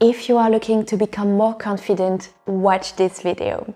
If you are looking to become more confident, watch this video.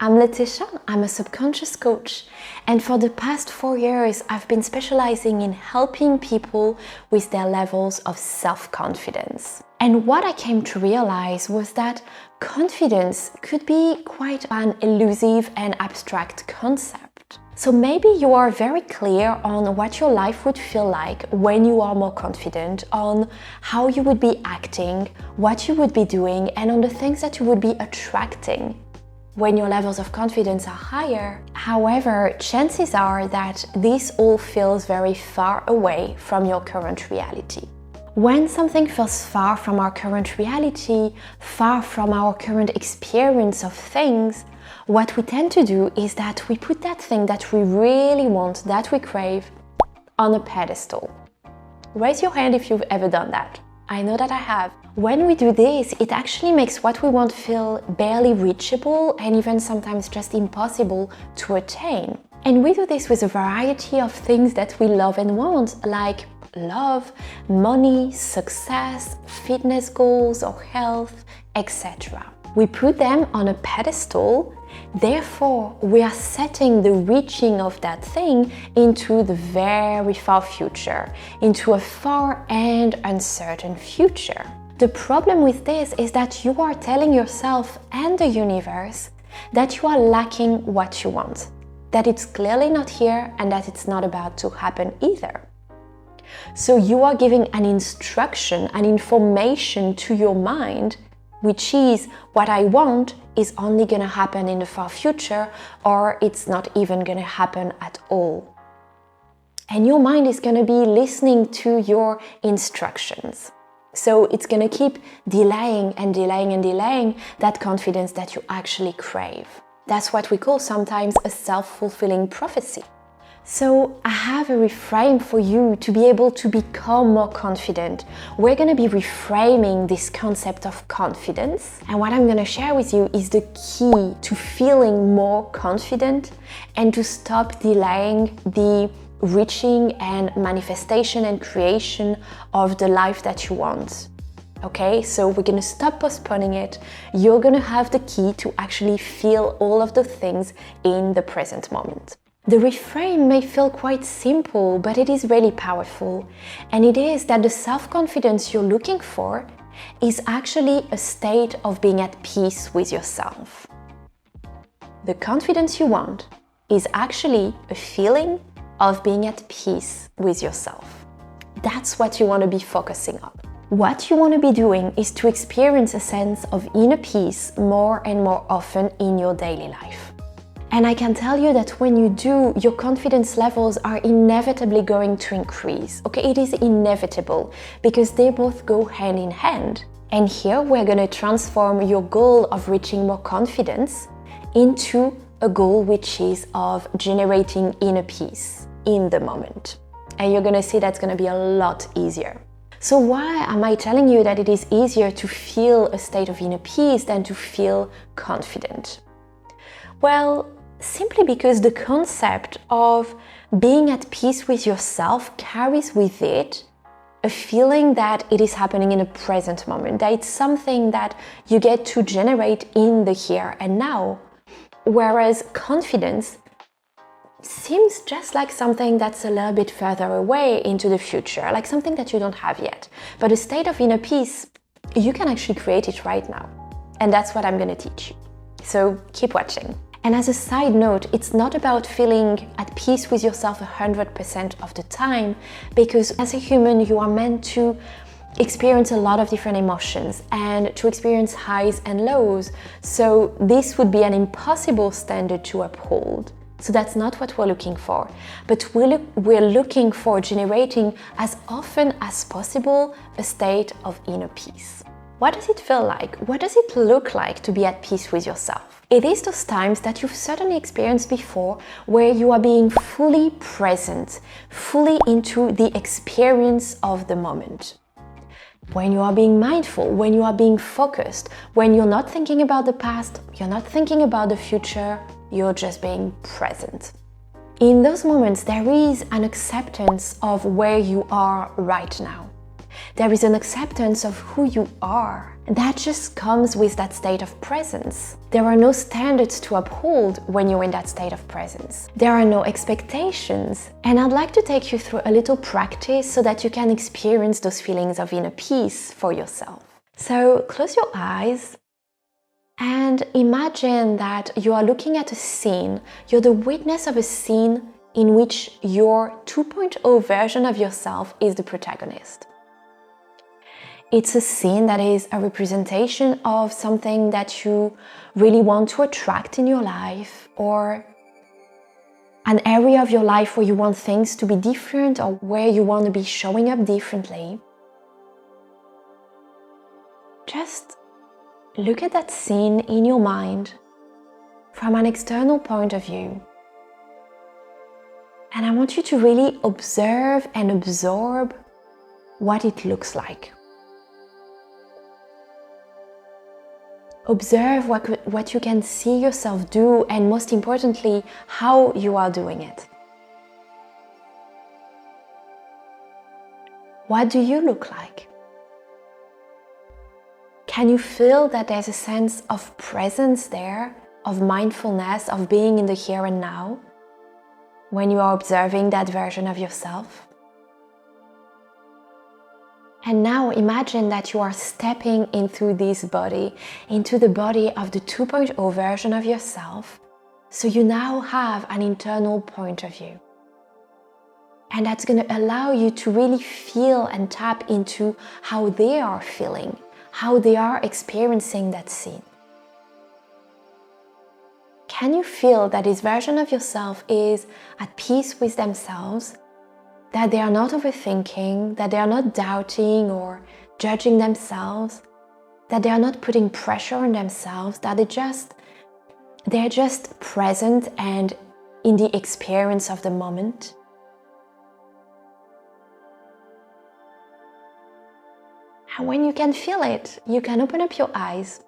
I'm Laetitia, I'm a subconscious coach, and for the past 4 years I've been specializing in helping people with their levels of self-confidence. And what I came to realize was that confidence could be quite an elusive and abstract concept. So maybe you are very clear on what your life would feel like when you are more confident, on how you would be acting, what you would be doing, and on the things that you would be attracting when your levels of confidence are higher. However, chances are that this all feels very far away from your current reality. When something feels far from our current reality, far from our current experience of things, what we tend to do is that we put that thing that we really want, that we crave, on a pedestal. Raise your hand if you've ever done that. I know that I have. When we do this, it actually makes what we want feel barely reachable and even sometimes just impossible to attain. And we do this with a variety of things that we love and want, like love, money, success, fitness goals or health, etc. We put them on a pedestal, therefore we are setting the reaching of that thing into the very far future, into a far and uncertain future. The problem with this is that you are telling yourself and the universe that you are lacking what you want, that it's clearly not here and that it's not about to happen either. So you are giving an instruction, an information to your mind, which is what I want is only going to happen in the far future, or it's not even going to happen at all. And your mind is going to be listening to your instructions. So it's going to keep delaying and delaying and delaying that confidence that you actually crave. That's what we call sometimes a self-fulfilling prophecy. So I have a reframe for you to be able to become more confident. We're going to be reframing this concept of confidence. And what I'm going to share with you is the key to feeling more confident and to stop delaying the reaching and manifestation and creation of the life that you want. Okay, so we're going to stop postponing it. You're going to have the key to actually feel all of the things in the present moment. The reframe may feel quite simple, but it is really powerful. And it is that the self-confidence you're looking for is actually a state of being at peace with yourself. The confidence you want is actually a feeling of being at peace with yourself. That's what you want to be focusing on. What you want to be doing is to experience a sense of inner peace more and more often in your daily life. And I can tell you that when you do, your confidence levels are inevitably going to increase. Okay, it is inevitable because they both go hand in hand. And here we're going to transform your goal of reaching more confidence into a goal which is of generating inner peace in the moment. And you're going to see that's going to be a lot easier. So why am I telling you that it is easier to feel a state of inner peace than to feel confident? Well, simply because the concept of being at peace with yourself carries with it a feeling that it is happening in a present moment, that it's something that you get to generate in the here and now, whereas confidence seems just like something that's a little bit further away into the future, like something that you don't have yet. But a state of inner peace, you can actually create it right now. And that's what I'm going to teach you. So keep watching. And as a side note, it's not about feeling at peace with yourself 100% of the time, because as a human, you are meant to experience a lot of different emotions and to experience highs and lows. So this would be an impossible standard to uphold. So that's not what we're looking for. But we're looking for generating as often as possible a state of inner peace. What does it feel like? What does it look like to be at peace with yourself? It is those times that you've certainly experienced before where you are being fully present, fully into the experience of the moment. When you are being mindful, when you are being focused, when you're not thinking about the past, you're not thinking about the future, you're just being present. In those moments, there is an acceptance of where you are right now. There is an acceptance of who you are. That just comes with that state of presence. There are no standards to uphold when you're in that state of presence. There are no expectations. And I'd like to take you through a little practice so that you can experience those feelings of inner peace for yourself. So close your eyes and imagine that you are looking at a scene. You're the witness of a scene in which your 2.0 version of yourself is the protagonist. It's a scene that is a representation of something that you really want to attract in your life, or an area of your life where you want things to be different or where you want to be showing up differently. Just look at that scene in your mind from an external point of view. And I want you to really observe and absorb what it looks like. Observe what you can see yourself do, and most importantly, how you are doing it. What do you look like? Can you feel that there's a sense of presence there, of mindfulness, of being in the here and now, when you are observing that version of yourself? And now imagine that you are stepping into this body, into the body of the 2.0 version of yourself. So you now have an internal point of view. And that's going to allow you to really feel and tap into how they are feeling, how they are experiencing that scene. Can you feel that this version of yourself is at peace with themselves? That they are not overthinking, that they are not doubting or judging themselves, that they are not putting pressure on themselves, that they're just present and in the experience of the moment. And when you can feel it, you can open up your eyes.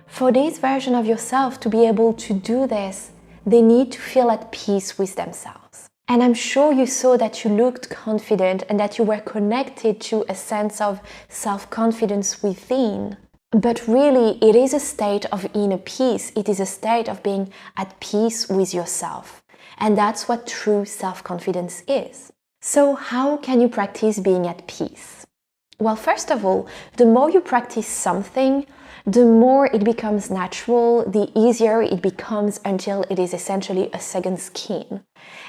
For this version of yourself to be able to do this, they need to feel at peace with themselves. And I'm sure you saw that you looked confident and that you were connected to a sense of self-confidence within. But really, it is a state of inner peace. It is a state of being at peace with yourself. And that's what true self-confidence is. So how can you practice being at peace? Well, first of all, the more you practice something, the more it becomes natural, the easier it becomes until it is essentially a second skin.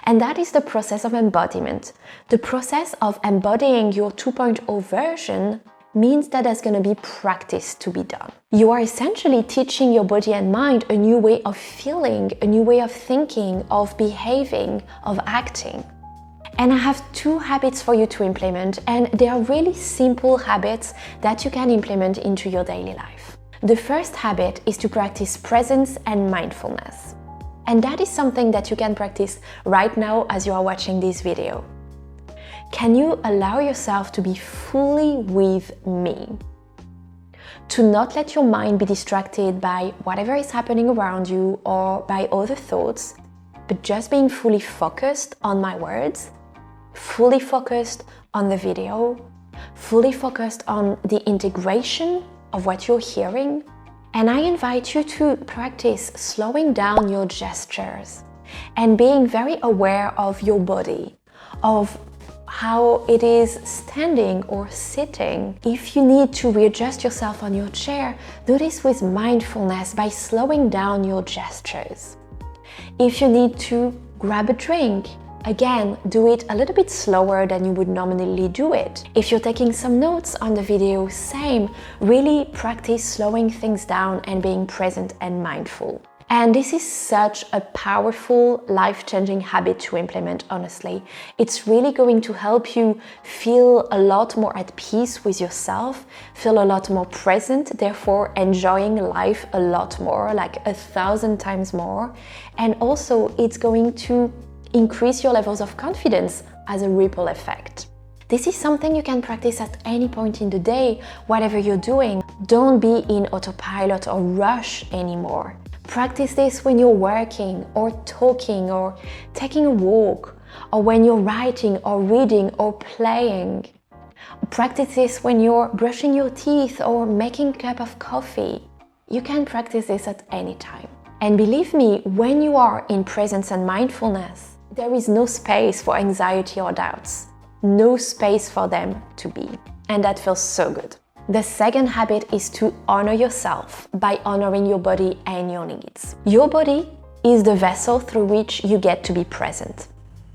And that is the process of embodiment. The process of embodying your 2.0 version means that there's going to be practice to be done. You are essentially teaching your body and mind a new way of feeling, a new way of thinking, of behaving, of acting. And I have 2 habits for you to implement, and they are really simple habits that you can implement into your daily life. The first habit is to practice presence and mindfulness. And that is something that you can practice right now as you are watching this video. Can you allow yourself to be fully with me? To not let your mind be distracted by whatever is happening around you or by other thoughts, but just being fully focused on my words, fully focused on the video, fully focused on the integration of what you're hearing. And I invite you to practice slowing down your gestures and being very aware of your body, of how it is standing or sitting. If you need to readjust yourself on your chair, do this with mindfulness by slowing down your gestures. If you need to grab a drink, again, do it a little bit slower than you would normally do it. If you're taking some notes on the video, same. Really practice slowing things down and being present and mindful. And this is such a powerful, life-changing habit to implement, honestly. It's really going to help you feel a lot more at peace with yourself, feel a lot more present, therefore enjoying life a lot more, like 1,000 times more. And also, it's going to increase your levels of confidence as a ripple effect. This is something you can practice at any point in the day, whatever you're doing. Don't be in autopilot or rush anymore. Practice this when you're working or talking or taking a walk, or when you're writing or reading or playing. Practice this when you're brushing your teeth or making a cup of coffee. You can practice this at any time. And believe me, when you are in presence and mindfulness, there is no space for anxiety or doubts. No space for them to be. And that feels so good. The second habit is to honor yourself by honoring your body and your needs. Your body is the vessel through which you get to be present,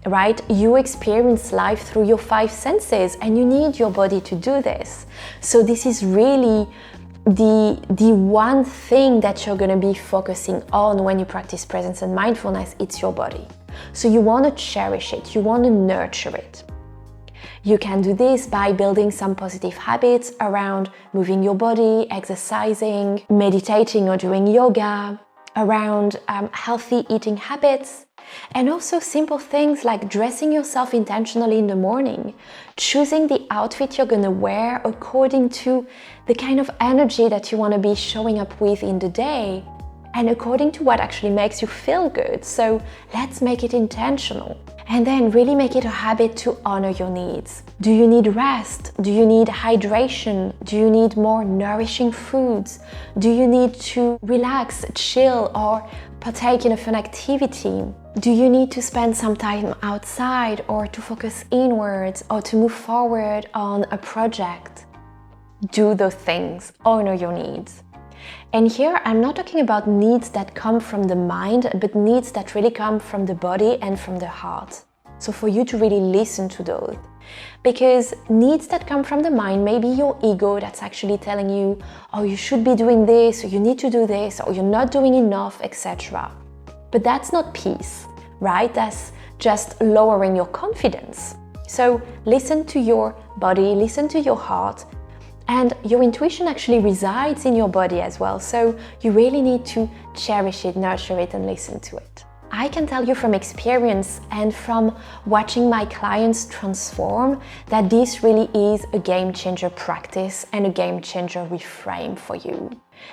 right? You experience life through your 5 senses and you need your body to do this. So this is really the one thing that you're going to be focusing on when you practice presence and mindfulness. It's your body. So you want to cherish it, you want to nurture it. You can do this by building some positive habits around moving your body, exercising, meditating or doing yoga, around healthy eating habits, and also simple things like dressing yourself intentionally in the morning, choosing the outfit you're going to wear according to the kind of energy that you want to be showing up with in the day, and according to what actually makes you feel good. So let's make it intentional. And then really make it a habit to honor your needs. Do you need rest? Do you need hydration? Do you need more nourishing foods? Do you need to relax, chill, or partake in a fun activity? Do you need to spend some time outside or to focus inwards or to move forward on a project? Do those things, honor your needs. And here I'm not talking about needs that come from the mind, but needs that really come from the body and from the heart. So for you to really listen to those. Because needs that come from the mind may be your ego that's actually telling you, oh, you should be doing this, or you need to do this, or you're not doing enough, etc. But that's not peace, right? That's just lowering your confidence. So listen to your body, listen to your heart. And your intuition actually resides in your body as well, so you really need to cherish it, nurture it, and listen to it. I can tell you from experience and from watching my clients transform that this really is a game changer practice and a game changer reframe for you.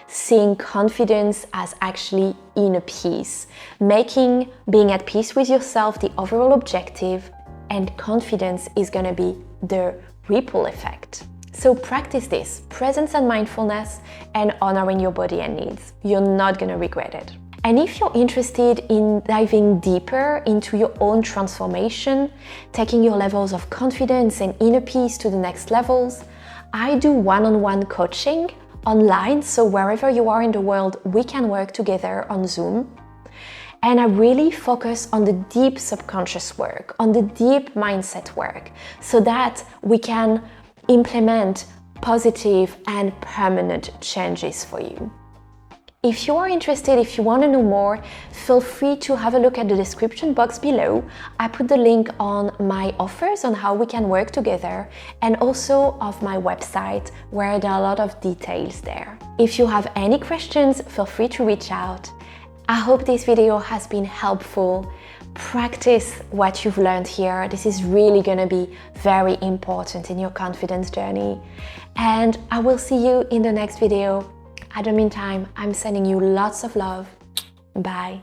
Seeing confidence as actually inner peace, making being at peace with yourself the overall objective, and confidence is going to be the ripple effect. So practice this, presence and mindfulness, and honoring your body and needs. You're not going to regret it. And if you're interested in diving deeper into your own transformation, taking your levels of confidence and inner peace to the next levels, I do one-on-one coaching online. So wherever you are in the world, we can work together on Zoom. And I really focus on the deep subconscious work, on the deep mindset work, so that we can implement positive and permanent changes for you. If you are interested, if you want to know more, feel free to have a look at the description box below. I put the link on my offers on how we can work together, and also of my website where there are a lot of details there. If you have any questions, feel free to reach out. I hope this video has been helpful. Practice what you've learned here. This is really going to be very important in your confidence journey. And I will see you in the next video. At the meantime, I'm sending you lots of love. Bye.